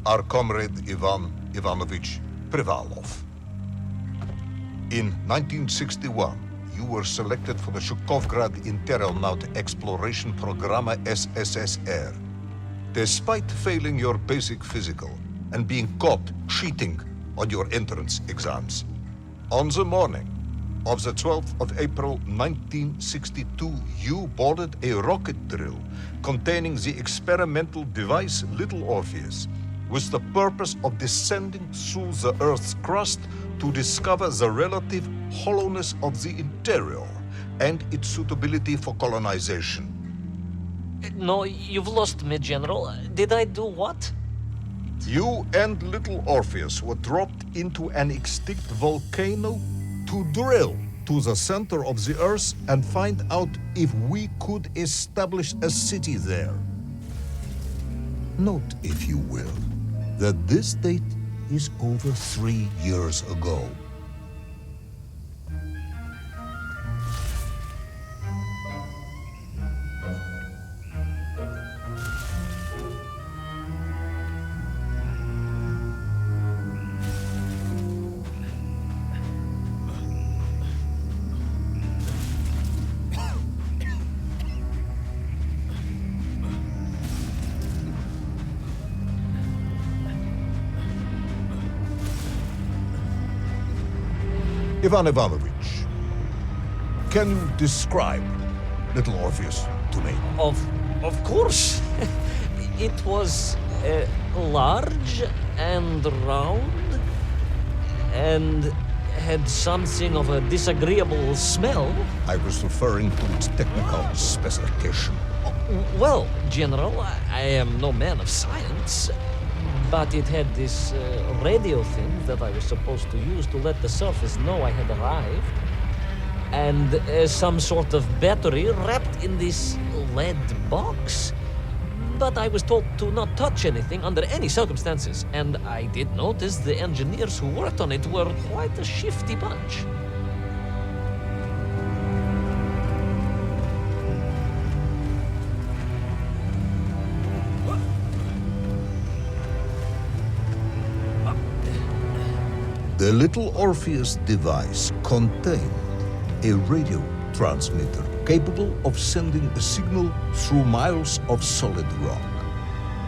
our comrade Ivan Ivanovich Privalov. In 1961, you were selected for the Shukovgrad Interonaut Exploration Program SSSR. Despite failing your basic physical and being caught cheating on your entrance exams, on the morning of the 12th of April 1962, you boarded a rocket drill containing the experimental device Little Orpheus, with the purpose of descending through the Earth's crust to discover the relative hollowness of the interior and its suitability for colonization. No, you've lost me, General. Did I do what? You and Little Orpheus were dropped into an extinct volcano to drill to the center of the Earth and find out if we could establish a city there. Note, if you will, that this date is over 3 years ago. Ivan Ivanovich, can you describe Little Orpheus to me? Of course. It was large and round and had something of a disagreeable smell. I was referring to its technical specification. Well, General, I am no man of science, but it had this radio thing that I was supposed to use to let the surface know I had arrived, and some sort of battery wrapped in this lead box. But I was told to not touch anything under any circumstances, and I did notice the engineers who worked on it were quite a shifty bunch. The Little Orpheus device contained a radio transmitter capable of sending a signal through miles of solid rock.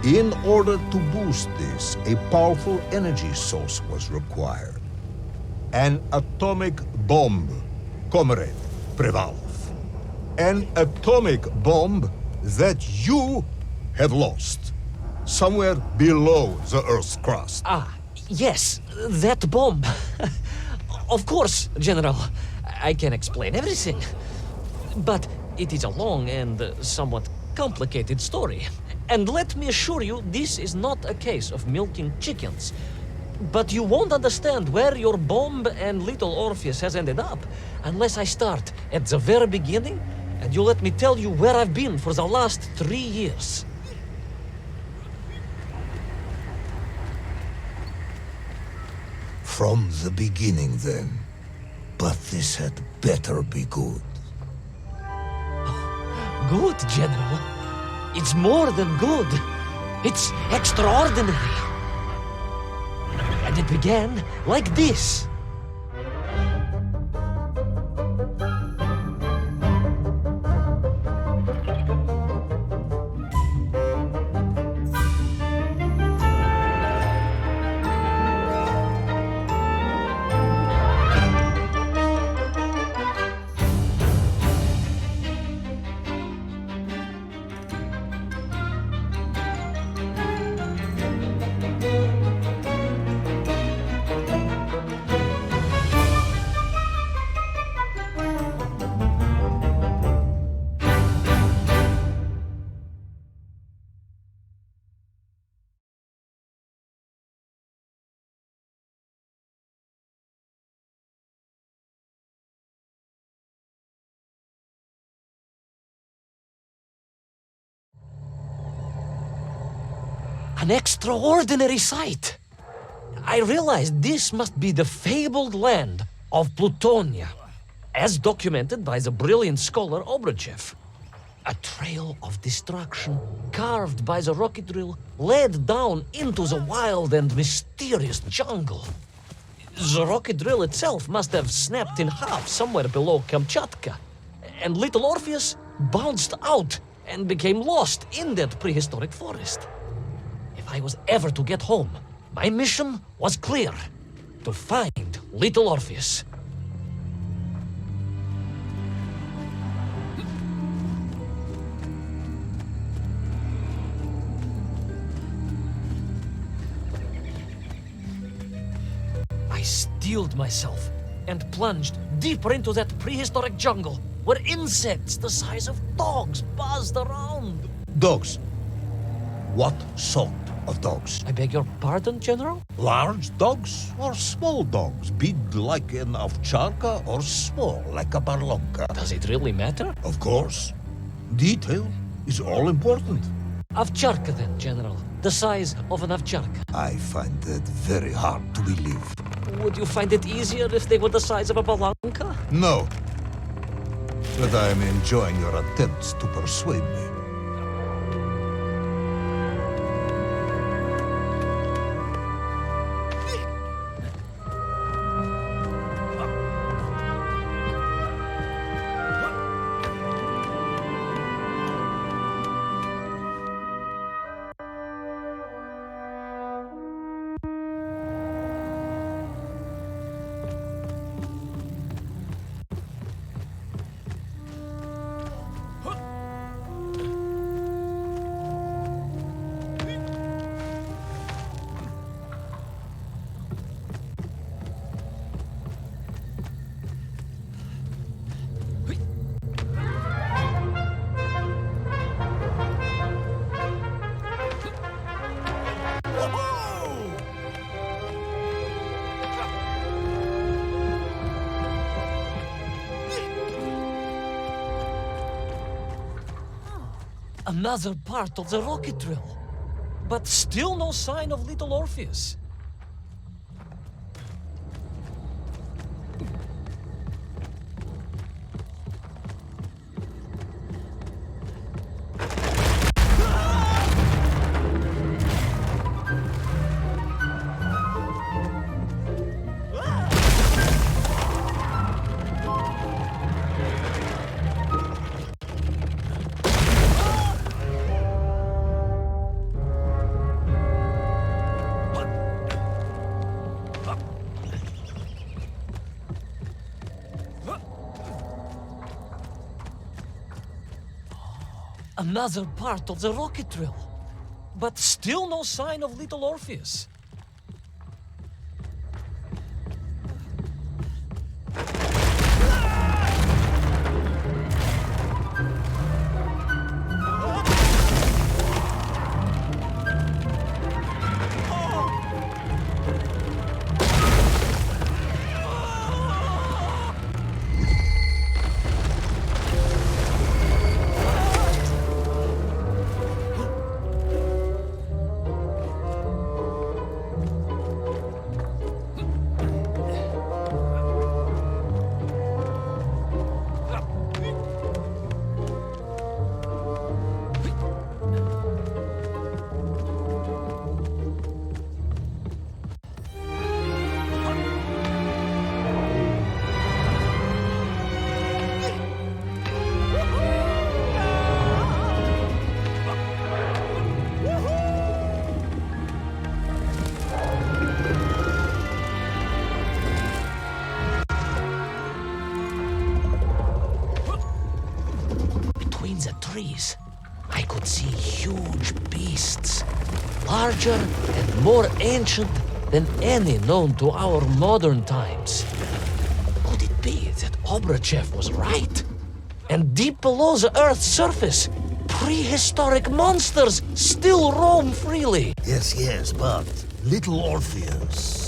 In order to boost this, a powerful energy source was required. An atomic bomb, Comrade Privalov. An atomic bomb that you have lost somewhere below the Earth's crust. Yes, that bomb. Of course, General. I can explain everything. But it is a long and somewhat complicated story. And let me assure you, this is not a case of milking chickens. But you won't understand where your bomb and Little Orpheus has ended up unless I start at the very beginning and you let me tell you where I've been for the last 3 years. From the beginning, then. But this had better be good. Good, General. It's more than good. It's extraordinary. And it began like this. An extraordinary sight. I realized this must be the fabled land of Plutonia, as documented by the brilliant scholar Obruchev. A trail of destruction, carved by the rocket drill, led down into the wild and mysterious jungle. The rocket drill itself must have snapped in half somewhere below Kamchatka, and little Orpheus bounced out and became lost in that prehistoric forest. If I was ever to get home, my mission was clear: to find little Orpheus. I steeled myself and plunged deeper into that prehistoric jungle where insects the size of dogs buzzed around. Dogs. What sort of dogs? I beg your pardon, General? Large dogs or small dogs? Big like an ovcharka or small like a barlonka? Does it really matter? Of course. Detail is all important. Ovcharka then, General. The size of an ovcharka. I find that very hard to believe. Would you find it easier if they were the size of a barlonka? No. But I am enjoying your attempts to persuade me. Another part of the rocket drill. But still no sign of little Orpheus. Another part of the rocket drill. But still no sign of little Orpheus. Trees, I could see huge beasts, larger and more ancient than any known to our modern times. Could it be that Obrachev was right? And deep below the Earth's surface, prehistoric monsters still roam freely. Yes, but little Orpheus.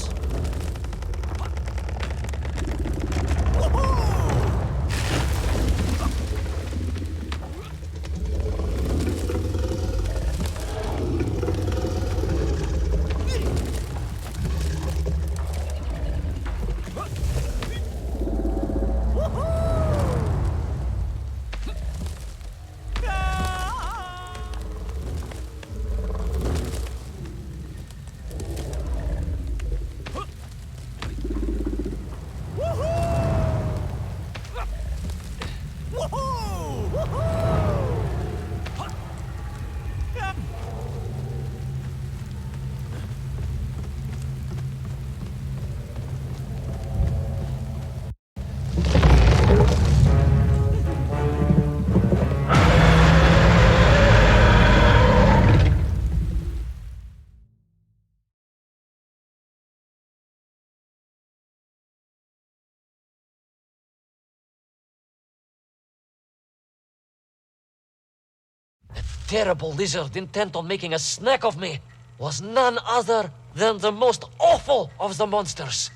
terrible lizard intent on making a snack of me was none other than the most awful of the monsters,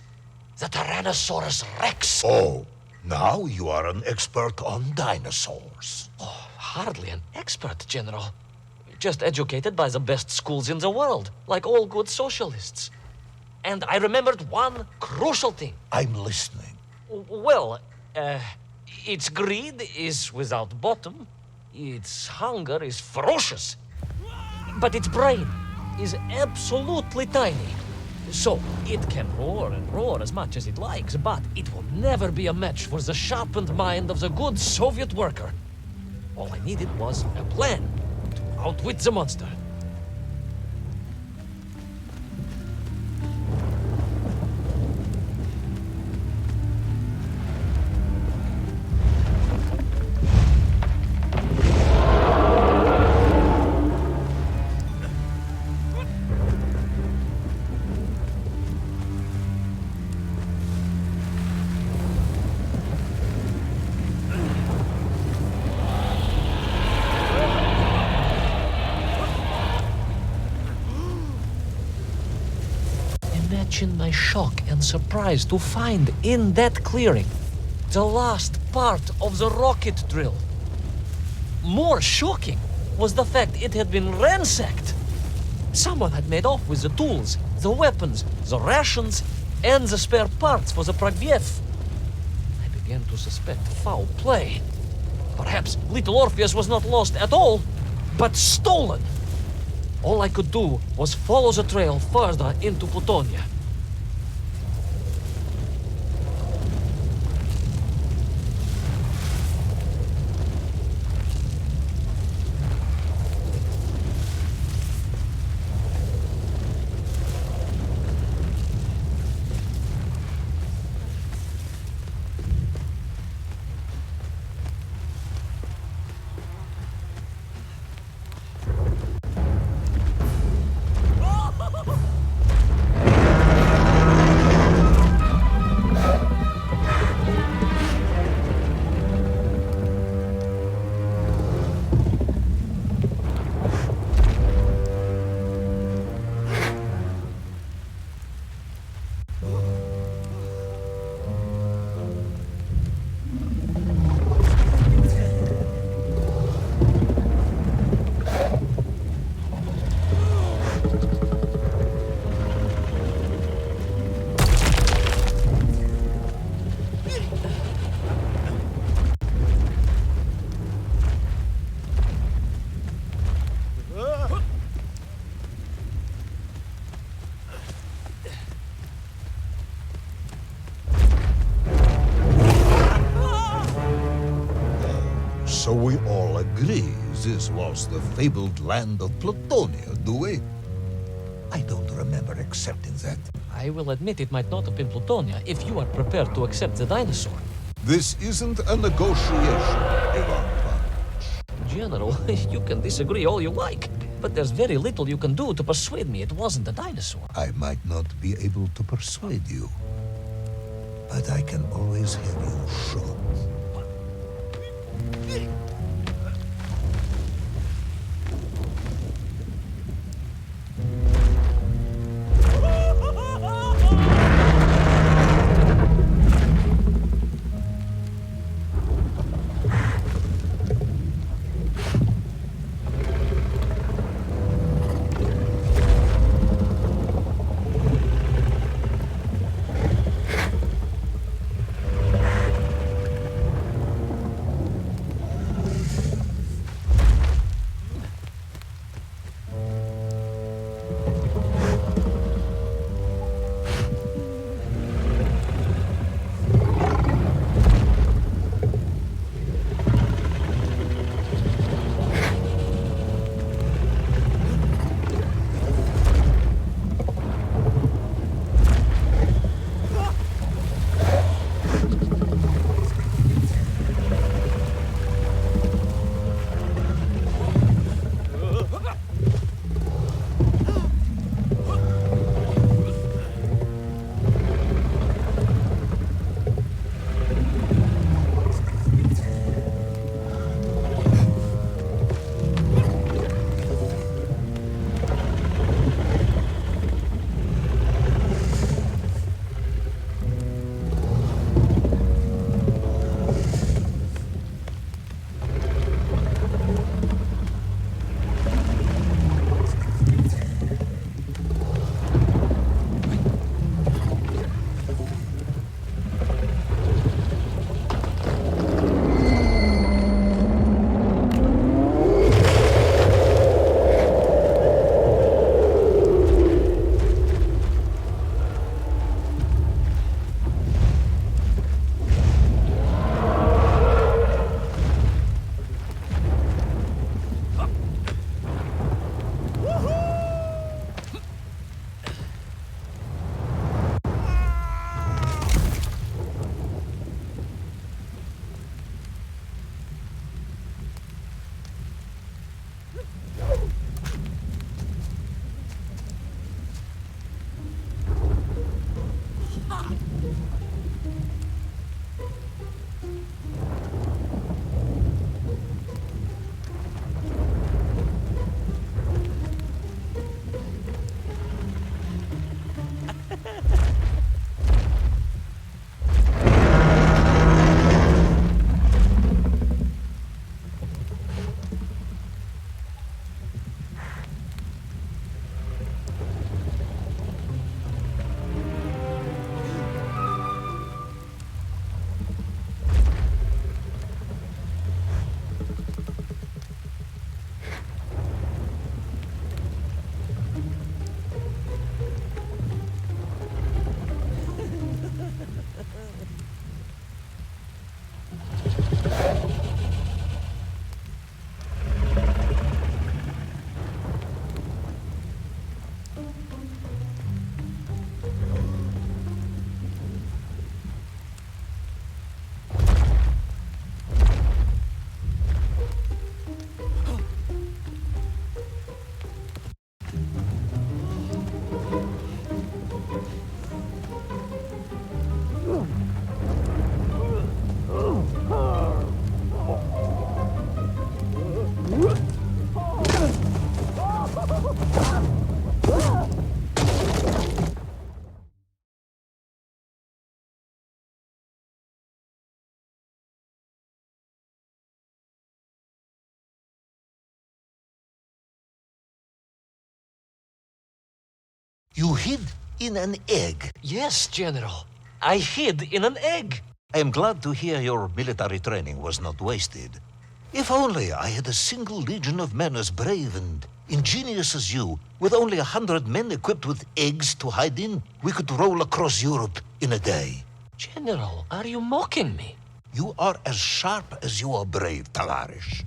the Tyrannosaurus Rex. Oh, now you are an expert on dinosaurs. Hardly an expert, General. Just educated by the best schools in the world, like all good socialists. And I remembered one crucial thing. I'm listening. Well, its greed is without bottom, its hunger is ferocious, but its brain is absolutely tiny. So, it can roar and roar as much as it likes, but it will never be a match for the sharpened mind of the good Soviet worker. All I needed was a plan to outwit the monster. Imagine my shock and surprise to find in that clearing the last part of the rocket drill. More shocking was the fact it had been ransacked. Someone had made off with the tools, the weapons, the rations, and the spare parts for the Pragviev. I began to suspect foul play. Perhaps little Orpheus was not lost at all, but stolen. All I could do was follow the trail further into Plutonia. So we all agree this was the fabled land of Plutonia, do we? I don't remember accepting that. I will admit it might not have been Plutonia if you are prepared to accept the dinosaur. This isn't a negotiation, Ivan Ivanovich. General, you can disagree all you like, but there's very little you can do to persuade me it wasn't a dinosaur. I might not be able to persuade you, but I can always have you shot. You hid in an egg. Yes, General. I hid in an egg. I am glad to hear your military training was not wasted. If only I had a single legion of men as brave and ingenious as you, with only 100 men equipped with eggs to hide in, we could roll across Europe in a day. General, are you mocking me? You are as sharp as you are brave, Tavarish.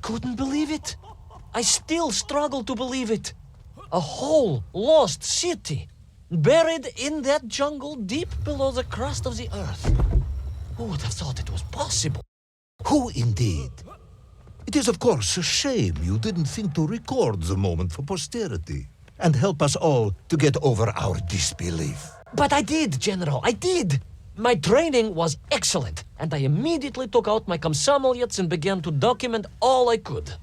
Couldn't believe it. I still struggle to believe it. A whole lost city, buried in that jungle deep below the crust of the earth. Who would have thought it was possible? Who indeed? It is of course a shame you didn't think to record the moment for posterity and help us all to get over our disbelief. But I did, General, I did. My training was excellent, and I immediately took out my komsomolets and began to document all I could.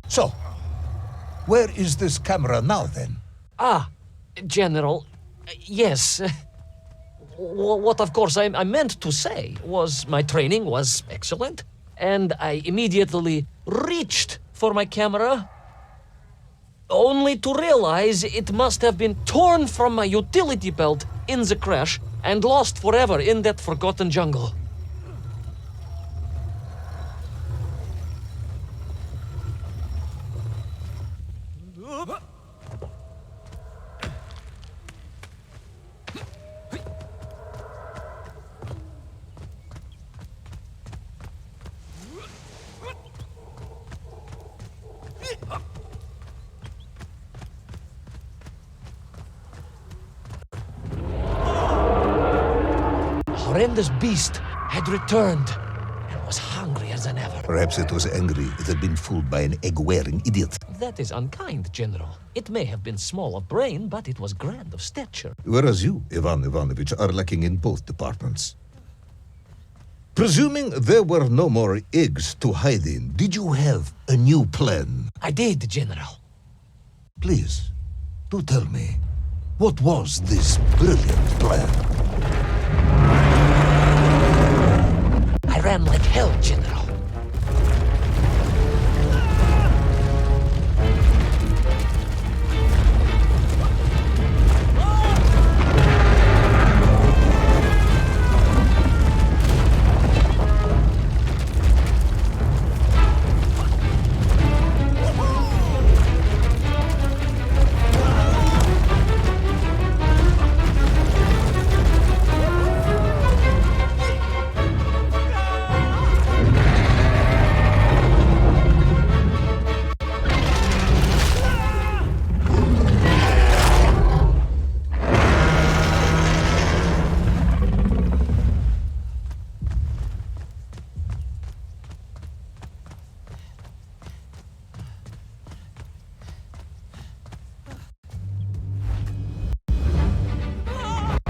So, where is this camera now, then? General, yes. What, of course, I meant to say was my training was excellent, and I immediately reached for my camera, only to realize it must have been torn from my utility belt in the crash and lost forever in that forgotten jungle. horrendous beast had returned and was hungrier than ever. Perhaps it was angry it had been fooled by an egg-wearing idiot. That is unkind, General. It may have been small of brain, but it was grand of stature. Whereas you, Ivan Ivanovich, are lacking in both departments. Presuming there were no more eggs to hide in, did you have a new plan? I did, General. Please, do tell me, what was this brilliant plan? I ran like hell, General.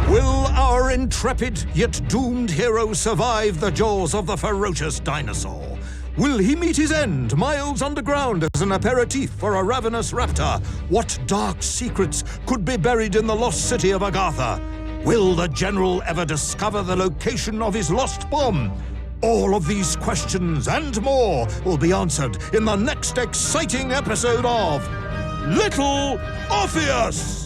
Will our intrepid yet doomed hero survive the jaws of the ferocious dinosaur? Will he meet his end miles underground as an aperitif for a ravenous raptor? What dark secrets could be buried in the lost city of Agatha? Will the general ever discover the location of his lost bomb? All of these questions and more will be answered in the next exciting episode of Little Orpheus!